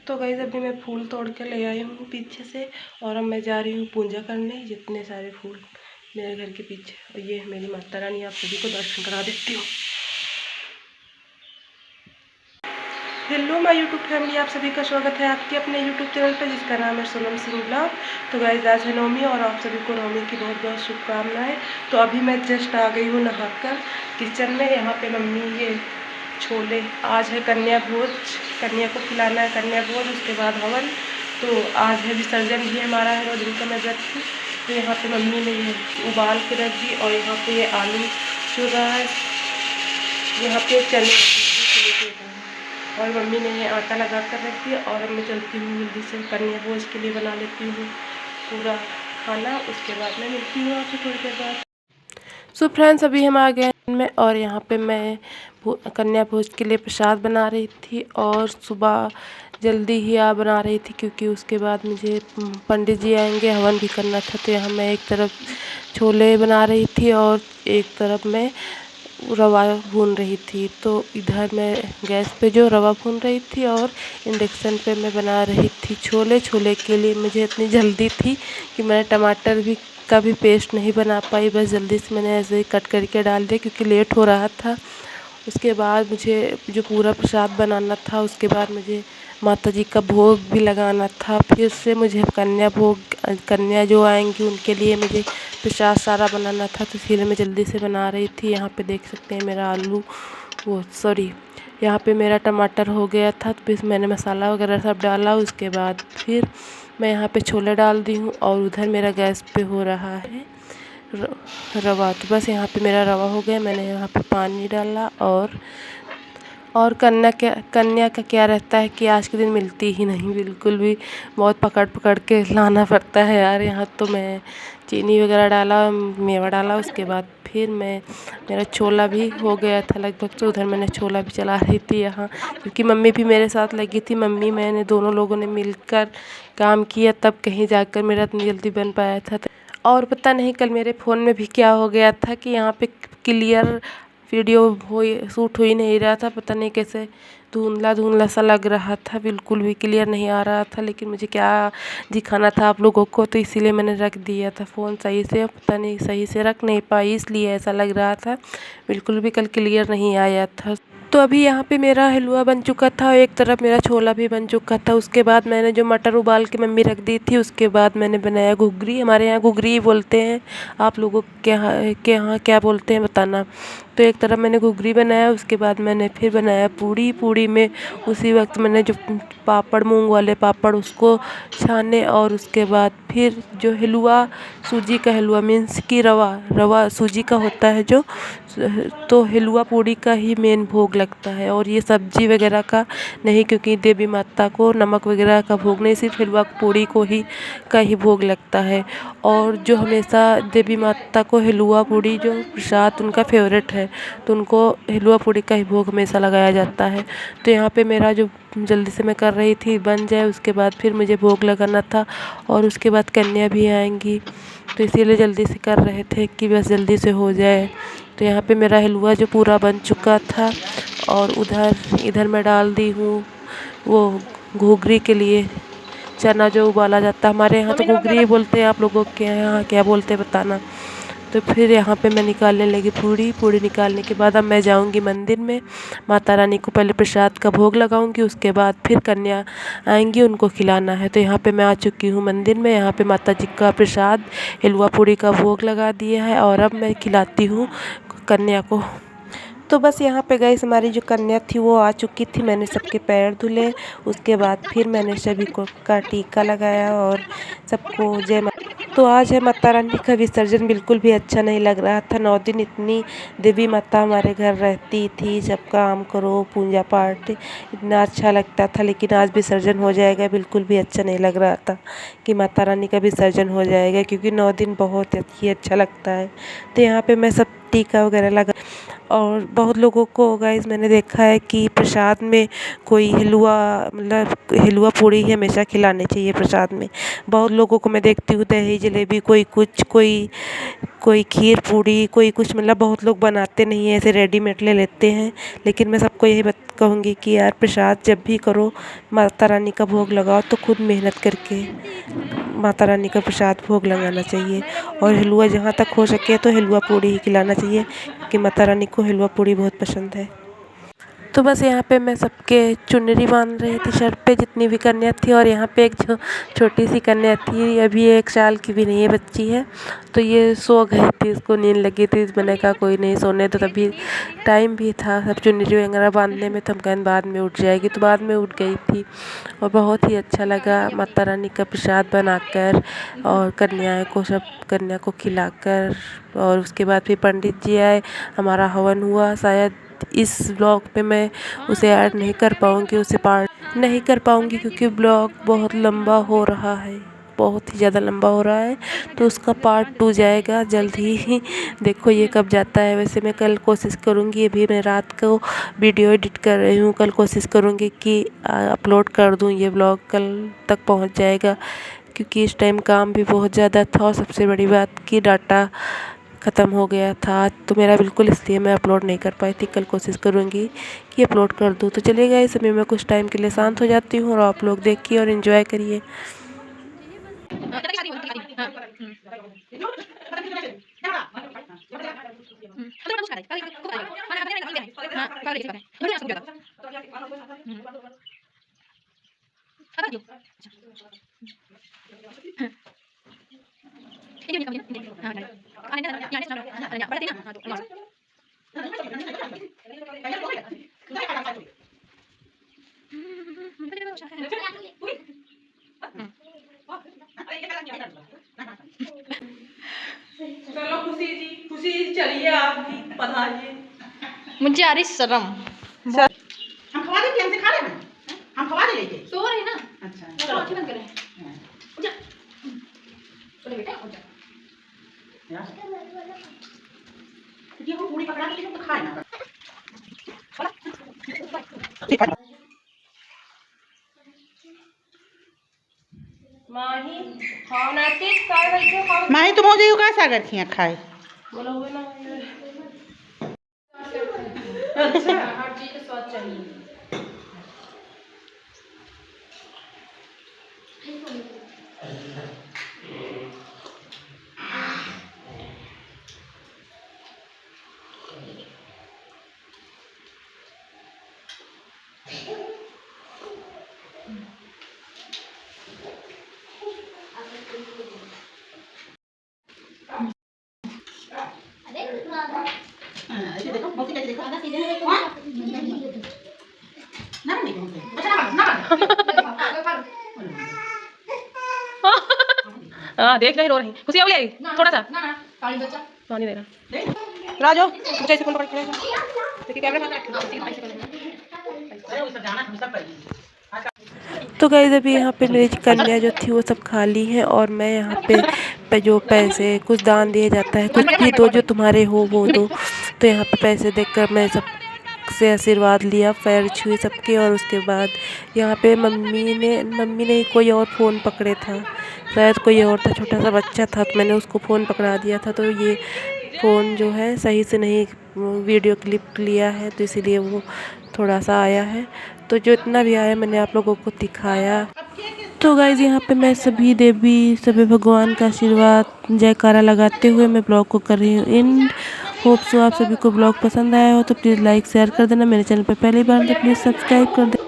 तो गाइस अभी मैं फूल तोड़ के ले आई हूँ पीछे से, और अब मैं जा रही हूँ पूजा करने। जितने सारे फूल मेरे घर के पीछे, और ये है मेरी माता रानी, आप सभी को दर्शन करा देती हूँ। हेलो माय यूट्यूब फैमिली, आप सभी का स्वागत है आपके अपने यूट्यूब चैनल पर, जिसका नाम है सोनम सिंह ब्लॉग। तो गाइस आज है नवमी, और आप सभी को नवमी की बहुत बहुत शुभकामनाएं। तो अभी मैं जस्ट आ गई हूँ नहाकर किचन में। यहाँ पे मम्मी ये छोले, आज है कन्या भोज, कन्या को खिलाना है कन्या भोज, उसके बाद हवन। तो आज है विसर्जन भी हमारा है, 9 दिन का मैं व्रत थी। तो यहाँ पे मम्मी ने ये उबाल के रख दी, और यहाँ पे ये आलू चुर रहा है, यहाँ पे चने और मम्मी ने ये आटा लगा कर रख दिया। और अब मैं चलती हूँ जल्दी से कन्या भोज के लिए, बना लेती हूँ पूरा खाना, उसके बाद मैं मिलती हूँ आपसे थोड़ी देर बाद। सो फ्रेंड्स, अभी हम आ गए में, और यहाँ पे मैं कन्या भोज के लिए प्रसाद बना रही थी, और सुबह जल्दी ही बना रही थी क्योंकि उसके बाद मुझे पंडित जी आएंगे, हवन भी करना था। तो यहाँ मैं एक तरफ छोले बना रही थी और एक तरफ मैं रवा भून रही थी। तो इधर मैं गैस पे जो रवा भून रही थी, और इंडक्शन पे मैं बना रही थी छोले। छोले के लिए मुझे इतनी जल्दी थी कि मैंने टमाटर भी का भी पेस्ट नहीं बना पाई, बस जल्दी से मैंने ऐसे ही कट करके डाल दिया क्योंकि लेट हो रहा था। उसके बाद मुझे जो पूरा प्रसाद बनाना था, उसके बाद मुझे माता जी का भोग भी लगाना था। फिर से मुझे कन्या जो आएंगी उनके लिए मुझे प्रसाद सारा बनाना था, तो इसलिए मैं जल्दी से बना रही थी। यहाँ पे देख सकते हैं मेरा यहाँ पे मेरा टमाटर हो गया था। तो फिर मैंने मसाला वगैरह सब डाला, उसके बाद फिर मैं यहाँ पे छोले डाल दी हूँ, और उधर मेरा गैस पे हो रहा है रवा। तो बस यहाँ पे मेरा रवा हो गया, मैंने यहाँ पे पानी डाला। और कन्या का क्या रहता है कि आज के दिन मिलती ही नहीं बिल्कुल भी, बहुत पकड़ पकड़ के लाना पड़ता है यार। यहाँ तो मैं चीनी वगैरह डाला, मेवा डाला, उसके बाद फिर मेरा छोला भी हो गया था लगभग। तो उधर मैंने छोला भी चला रही थी यहाँ, क्योंकि मम्मी भी मेरे साथ लगी थी। मम्मी मैंने दोनों लोगों ने मिलकर काम किया, तब कहीं जाकर मेरा इतनी जल्दी बन पाया था। और पता नहीं कल मेरे फ़ोन में भी क्या हो गया था कि यहाँ पे क्लियर वीडियो शूट हो ही नहीं रहा था। पता नहीं कैसे धुंधला धुंधला सा लग रहा था, बिल्कुल भी क्लियर नहीं आ रहा था। लेकिन मुझे क्या दिखाना था आप लोगों को, तो इसीलिए मैंने रख दिया था फ़ोन सही से। पता नहीं सही से रख नहीं पाई, इसलिए ऐसा लग रहा था, बिल्कुल भी कल क्लियर नहीं आया था। तो अभी यहाँ पे मेरा हलवा बन चुका था, और एक तरफ मेरा छोला भी बन चुका था। उसके बाद मैंने जो मटर उबाल के मम्मी रख दी थी, उसके बाद मैंने बनाया घुघरी। हमारे यहाँ घुघरी ही बोलते हैं, आप लोगों के यहाँ क्या बोलते हैं बताना। तो एक तरफ मैंने घुघरी बनाया, उसके बाद मैंने फिर बनाया पूड़ी। पूड़ी में उसी वक्त मैंने जो पापड़, मूंग वाले पापड़, उसको छाने, और उसके बाद फिर जो हलवा, सूजी का हलवा मीन्स कि रवा सूजी का होता है जो, तो हलवा पूड़ी का ही मेन भोग लगता है। और ये सब्जी वगैरह का नहीं, क्योंकि देवी माता को नमक वगैरह का भोग नहीं, सिर्फ हलवा पूड़ी को ही का ही भोग लगता है। और जो हमेशा देवी माता को हलवा पूड़ी जो प्रसाद उनका फेवरेट है, तो उनको हलवा पूड़ी का ही भोग हमेशा लगाया जाता है। तो यहाँ पे मेरा जो जल्दी से मैं कर रही थी बन जाए, उसके बाद फिर मुझे भोग लगाना था, और उसके बाद कन्या भी आएंगी, तो इसीलिए जल्दी से कर रहे थे कि बस जल्दी से हो जाए। तो यहाँ पे मेरा हलवा जो पूरा बन चुका था, और इधर मैं डाल दी हूँ वो घुघरी के लिए चना जो उबाला जाता है। हमारे यहाँ तो घुघरी ही बोलते हैं, आप लोगों के यहाँ क्या बोलते हैं बताना। तो फिर यहाँ पे मैं निकालने लगी पूड़ी निकालने के बाद अब मैं जाऊँगी मंदिर में, माता रानी को पहले प्रसाद का भोग लगाऊंगी, उसके बाद फिर कन्या आएंगी, उनको खिलाना है। तो यहाँ पे मैं आ चुकी हूँ मंदिर में। यहाँ पे माता जी का प्रसाद हलवा पूड़ी का भोग लगा दिया है, और अब मैं खिलाती हूँ कन्या को। तो बस यहाँ पे गाइस हमारी जो कन्या थी वो आ चुकी थी। मैंने सबके पैर धुले, उसके बाद फिर मैंने सभी को का टीका लगाया, और सबको जय माता। तो आज है माता रानी का विसर्जन, बिल्कुल भी अच्छा नहीं लग रहा था। 9 दिन इतनी देवी माता हमारे घर रहती थी, सब काम करो, पूजा पाठ, इतना अच्छा लगता था। लेकिन आज विसर्जन हो जाएगा, बिल्कुल भी अच्छा नहीं लग रहा था कि माता रानी का विसर्जन हो जाएगा, क्योंकि 9 दिन बहुत ही अच्छा लगता है। तो यहाँ पे मैं सब टीका वगैरह लगा, और बहुत लोगों को गाइस मैंने देखा है कि प्रसाद में कोई हलवा, मतलब हलवा पूड़ी ही हमेशा खिलानी चाहिए प्रसाद में। बहुत लोगों को मैं देखती हूँ दही जलेबी, कोई कुछ, कोई खीर पूड़ी, कोई कुछ, मतलब बहुत लोग बनाते नहीं हैं, ऐसे रेडीमेड ले लेते हैं। लेकिन मैं सबको यही कहूँगी कि यार प्रसाद जब भी करो माता रानी का भोग लगाओ तो खुद मेहनत करके माता रानी का प्रसाद भोग लगाना चाहिए। और हलवा जहाँ तक हो सके तो हलवा पूड़ी ही खिलाना चाहिए, क्योंकि माता रानी को हलवा पूड़ी बहुत पसंद है। तो बस यहाँ पे मैं सबके चुनरी बांध रही थी सर पे, जितनी भी कन्या थी। और यहाँ पे एक जो छोटी सी कन्या थी, अभी 1 साल की भी नहीं है, बच्ची है, तो ये सो गई थी, उसको नींद लगी थी। मैंने कहा कोई नहीं, सोने तो तभी टाइम भी था सब चुनरी वगैरह बांधने में, तो हम कहें बाद में उठ जाएगी, तो बाद में उठ गई थी। और बहुत ही अच्छा लगा माता रानी का प्रसाद बनाकर और कन्या को खिलाकर। और उसके बाद फिर पंडित जी आए, हमारा हवन हुआ। शायद इस ब्लॉग पे मैं उसे ऐड नहीं कर पाऊँगी, उसे पार्ट नहीं कर पाऊँगी, क्योंकि ब्लॉग बहुत लंबा हो रहा है, बहुत ही ज़्यादा लंबा हो रहा है। तो उसका पार्ट 2 जाएगा जल्द ही। देखो ये कब जाता है। वैसे मैं कल कोशिश करूँगी, अभी मैं रात को वीडियो एडिट कर रही हूँ, कल कोशिश करूँगी कि अपलोड कर दूँ। ये ब्लॉग कल तक पहुँच जाएगा, क्योंकि इस टाइम काम भी बहुत ज़्यादा था, और सबसे बड़ी बात कि डाटा ख़त्म हो गया था तो मेरा बिल्कुल, इसलिए मैं अपलोड नहीं कर पाई थी। कल कोशिश करूँगी कि अपलोड कर दूँ। तो चलिएगा, इस समय मैं कुछ टाइम के लिए शांत हो जाती हूँ और आप लोग देखिए और एंजॉय करिए। चलो खुशी जी, खुशी जी चलिए आप भी पधारिए। मुझे आ रही शर्म। हम खवा देंगे, हमसे खा लेना, हम खवा दे लेंगे। सो रही ना। अच्छा चलो आंखें बंद करें। उठ जा। चलो बेटा उठ जा। ये हम पूरी पकड़ा के तो खाए ना। माही खाना के काय बैठे खाओ। माही तुम हो जाइयो का सागर खिया खाए। बोला हुए ना। अच्छा हर चीज का स्वाद चाहिए। देखो बहुत कैसे देखो आधा सीधे देखो। हां ना नहीं अच्छा ना हाँ देख रही, रो रही। खुशी हो गई थोड़ा सा ना पानी बच्चा पानी दे रहा। राजो मुझे ऐसे फोन पकड़ के देखिए, कैमरा पास रखो। तो गाइस अभी यहाँ पे मेरी कन्या जो थी वो सब खाली है, और मैं यहाँ पे जो पैसे कुछ दान दिया जाता है, कुछ भी दो जो तुम्हारे हो वो दो। तो यहाँ पे पैसे देकर मैं सब से आशीर्वाद लिया, पैर छुए सबके। और उसके बाद यहाँ पे मम्मी ने कोई और फ़ोन पकड़े था, शायद कोई और था, छोटा सा बच्चा था, तो मैंने उसको फ़ोन पकड़ा दिया था। तो ये फ़ोन जो है सही से नहीं वीडियो क्लिप लिया है, तो इसीलिए वो थोड़ा सा आया है। तो जो इतना भी आया मैंने आप लोगों को दिखाया। तो गाइज यहाँ पे मैं सभी देवी सभी भगवान का आशीर्वाद जयकारा लगाते हुए मैं ब्लॉग को कर रही हूँ एंड। होप सो आप सभी को ब्लॉग पसंद आया हो तो प्लीज़ लाइक शेयर कर देना। मेरे चैनल पे पहली बार तो प्लीज़ सब्सक्राइब कर देना।